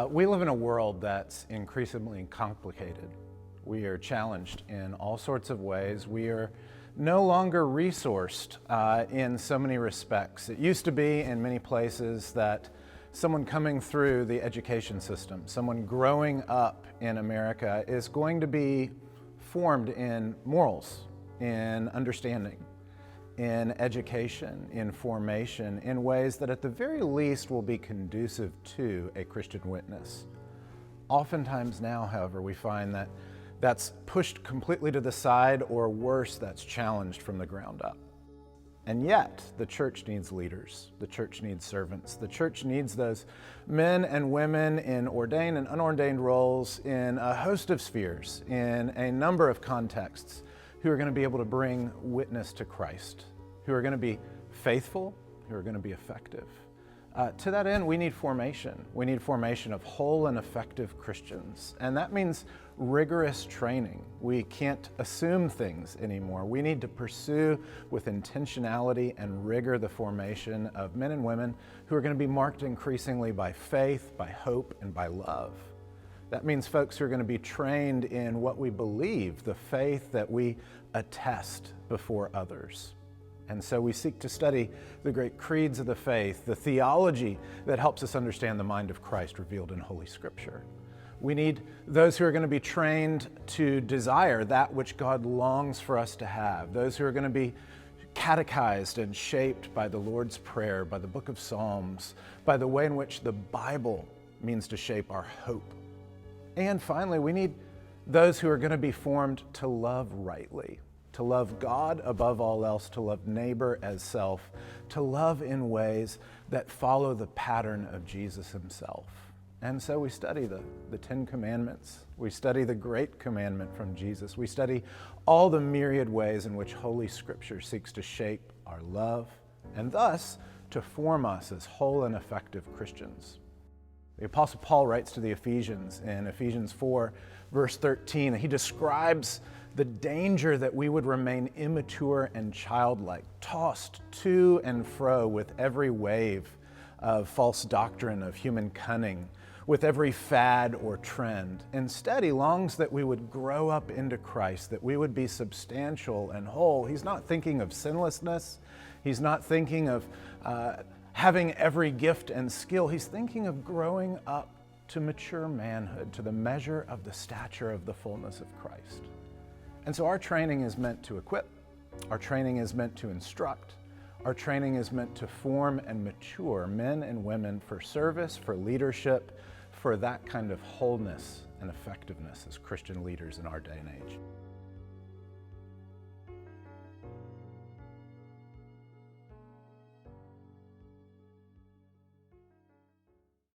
We live in a world that's increasingly complicated. We are challenged in all sorts of ways. We are no longer resourced in so many respects. It used to be in many places that someone coming through the education system, someone growing up in America, is going to be formed in morals, in understanding, in education, in formation, in ways that at the very least will be conducive to a Christian witness. Oftentimes now, however, we find that that's pushed completely to the side, or worse, that's challenged from the ground up. And yet, the church needs leaders, the church needs servants, the church needs those men and women in ordained and unordained roles in a host of spheres, in a number of contexts, who are going to be able to bring witness to Christ, who are going to be faithful, who are going to be effective. To that end, we need formation. We need formation of whole and effective Christians. And that means rigorous training. We can't assume things anymore. We need to pursue with intentionality and rigor the formation of men and women who are going to be marked increasingly by faith, by hope, and by love. That means folks who are going to be trained in what we believe, the faith that we attest before others. And so we seek to study the great creeds of the faith, the theology that helps us understand the mind of Christ revealed in Holy Scripture. We need those who are going to be trained to desire that which God longs for us to have, those who are going to be catechized and shaped by the Lord's Prayer, by the book of Psalms, by the way in which the Bible means to shape our hope. And finally, we need those who are going to be formed to love rightly, to love God above all else, to love neighbor as self, to love in ways that follow the pattern of Jesus himself. And so we study the Ten Commandments. We study the great commandment from Jesus. We study all the myriad ways in which Holy Scripture seeks to shape our love and thus to form us as whole and effective Christians. The Apostle Paul writes to the Ephesians in Ephesians 4, verse 13. He describes the danger that we would remain immature and childlike, tossed to and fro with every wave of false doctrine, of human cunning, with every fad or trend. Instead, he longs that we would grow up into Christ, that we would be substantial and whole. He's not thinking of sinlessness. He's not thinking of having every gift and skill. He's thinking of growing up to mature manhood, to the measure of the stature of the fullness of Christ. And so our training is meant to equip. Our training is meant to instruct. Our training is meant to form and mature men and women for service, for leadership, for that kind of wholeness and effectiveness as Christian leaders in our day and age.